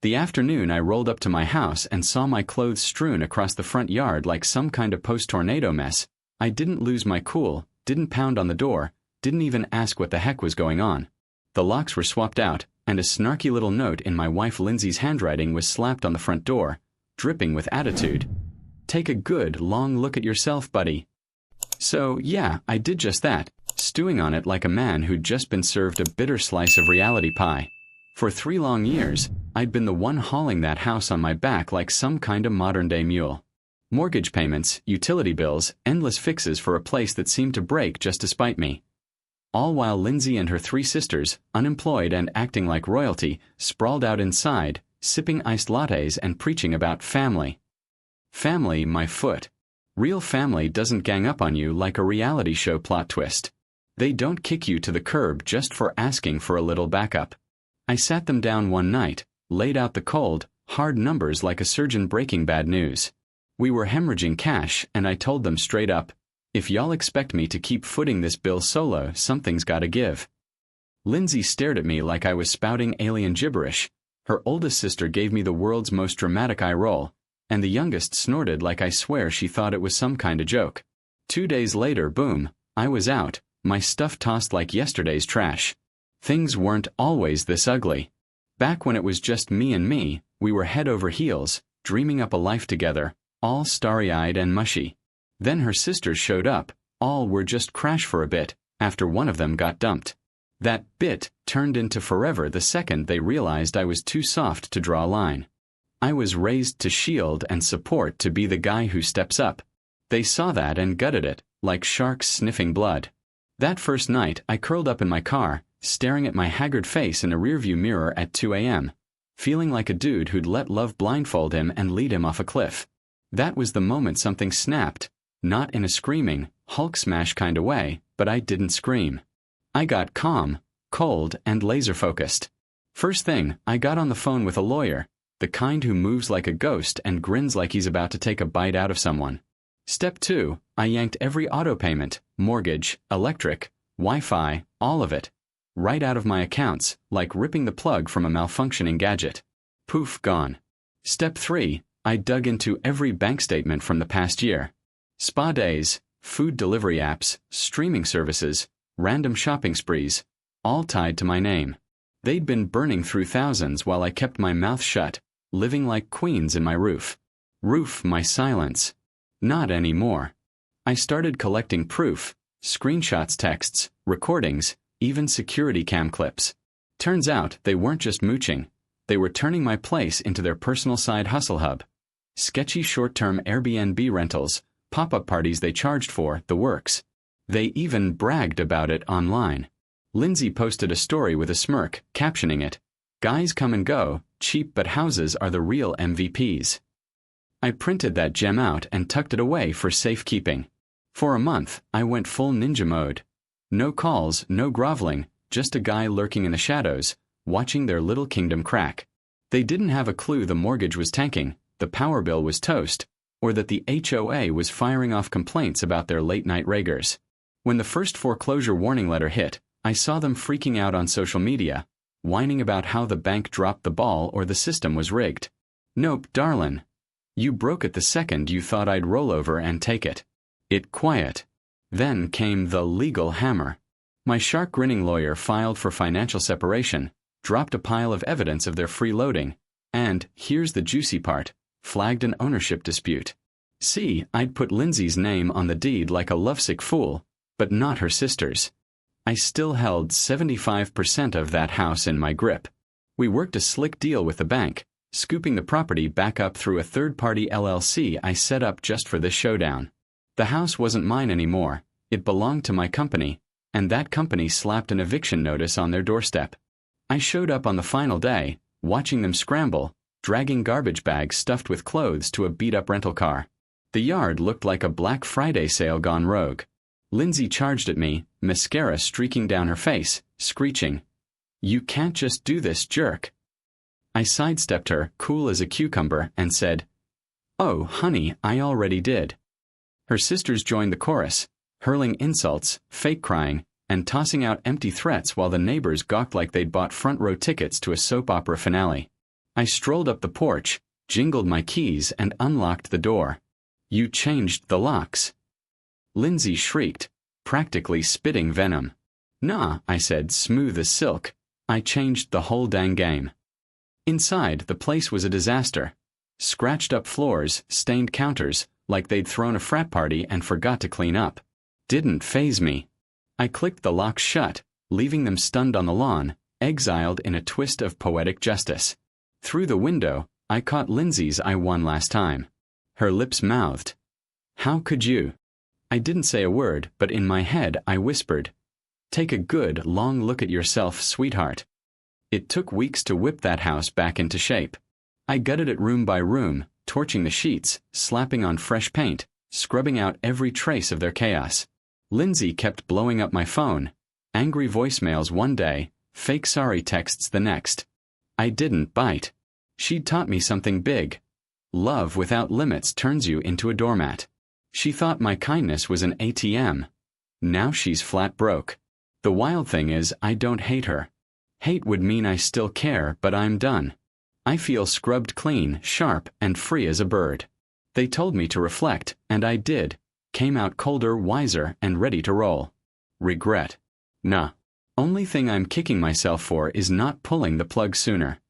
The afternoon I rolled up to my house and saw my clothes strewn across the front yard like some kind of post-tornado mess, I didn't lose my cool, didn't pound on the door, didn't even ask what the heck was going on. The locks were swapped out, and a snarky little note in my wife Lindsay's handwriting was slapped on the front door, dripping with attitude. "Take a good, long look at yourself, buddy." So, yeah, I did just that, stewing on it like a man who'd just been served a bitter slice of reality pie. For 3 long years, I'd been the one hauling that house on my back like some kind of modern-day mule. Mortgage payments, utility bills, endless fixes for a place that seemed to break just to spite me. All while Lindsay and her 3 sisters, unemployed and acting like royalty, sprawled out inside, sipping iced lattes and preaching about family. Family, my foot. Real family doesn't gang up on you like a reality show plot twist. They don't kick you to the curb just for asking for a little backup. I sat them down one night, laid out the cold, hard numbers like a surgeon breaking bad news. We were hemorrhaging cash, and I told them straight up, if y'all expect me to keep footing this bill solo, something's gotta give. Lindsay stared at me like I was spouting alien gibberish. Her oldest sister gave me the world's most dramatic eye roll, and the youngest snorted like I swear she thought it was some kind of joke. 2 days later, boom, I was out, my stuff tossed like yesterday's trash. Things weren't always this ugly. Back when it was just me and me, we were head over heels, dreaming up a life together, all starry-eyed and mushy. Then her sisters showed up, all were just crash for a bit, after one of them got dumped. That bit turned into forever the second they realized I was too soft to draw a line. I was raised to shield and support, to be the guy who steps up. They saw that and gutted it, like sharks sniffing blood. That first night I curled up in my car, staring at my haggard face in a rearview mirror at 2 a.m., feeling like a dude who'd let love blindfold him and lead him off a cliff. That was the moment something snapped, not in a screaming, Hulk smash kind of way, but I didn't scream. I got calm, cold, and laser-focused. First thing, I got on the phone with a lawyer, the kind who moves like a ghost and grins like he's about to take a bite out of someone. Step 2, I yanked every auto payment, mortgage, electric, Wi-Fi, all of it, right out of my accounts, like ripping the plug from a malfunctioning gadget. Poof, gone. Step 3, I dug into every bank statement from the past year. Spa days, food delivery apps, streaming services, random shopping sprees, all tied to my name. They'd been burning through thousands while I kept my mouth shut, living like queens in my roof. Roof my silence. Not anymore. I started collecting proof, screenshots, texts, recordings, even security cam clips. Turns out they weren't just mooching. They were turning my place into their personal side hustle hub. Sketchy short-term Airbnb rentals, pop-up parties they charged for, the works. They even bragged about it online. Lindsay posted a story with a smirk, captioning it, "Guys come and go, cheap but houses are the real MVPs." I printed that gem out and tucked it away for safekeeping. For a month, I went full ninja mode. No calls, no groveling, just a guy lurking in the shadows, watching their little kingdom crack. They didn't have a clue the mortgage was tanking, the power bill was toast, or that the HOA was firing off complaints about their late-night raggers. When the first foreclosure warning letter hit, I saw them freaking out on social media, whining about how the bank dropped the ball or the system was rigged. Nope, darlin'. You broke it the second you thought I'd roll over and take it. It quiet. Then came the legal hammer. My shark-grinning lawyer filed for financial separation, dropped a pile of evidence of their freeloading, and, here's the juicy part, flagged an ownership dispute. See, I'd put Lindsay's name on the deed like a lovesick fool, but not her sister's. I still held 75% of that house in my grip. We worked a slick deal with the bank, scooping the property back up through a third-party LLC I set up just for this showdown. The house wasn't mine anymore, it belonged to my company, and that company slapped an eviction notice on their doorstep. I showed up on the final day, watching them scramble, dragging garbage bags stuffed with clothes to a beat-up rental car. The yard looked like a Black Friday sale gone rogue. Lindsay charged at me, mascara streaking down her face, screeching, "You can't just do this, jerk." I sidestepped her, cool as a cucumber, and said, "Oh, honey, I already did." Her sisters joined the chorus, hurling insults, fake crying, and tossing out empty threats while the neighbors gawked like they'd bought front-row tickets to a soap opera finale. I strolled up the porch, jingled my keys, and unlocked the door. You changed the locks. Lindsay shrieked, practically spitting venom. Nah, I said, smooth as silk. I changed the whole dang game. Inside, the place was a disaster. Scratched up floors, stained counters, like they'd thrown a frat party and forgot to clean up. Didn't faze me. I clicked the locks shut, leaving them stunned on the lawn, exiled in a twist of poetic justice. Through the window, I caught Lindsay's "I won last time." Her lips mouthed. How could you? I didn't say a word, but in my head I whispered, take a good, long look at yourself, sweetheart. It took weeks to whip that house back into shape. I gutted it room by room, torching the sheets, slapping on fresh paint, scrubbing out every trace of their chaos. Lindsay kept blowing up my phone. Angry voicemails one day, fake sorry texts the next. I didn't bite. She'd taught me something big. Love without limits turns you into a doormat. She thought my kindness was an ATM. Now she's flat broke. The wild thing is, I don't hate her. Hate would mean I still care, but I'm done. I feel scrubbed clean, sharp, and free as a bird. They told me to reflect, and I did. Came out colder, wiser, and ready to roll. Regret? Nah. Only thing I'm kicking myself for is not pulling the plug sooner.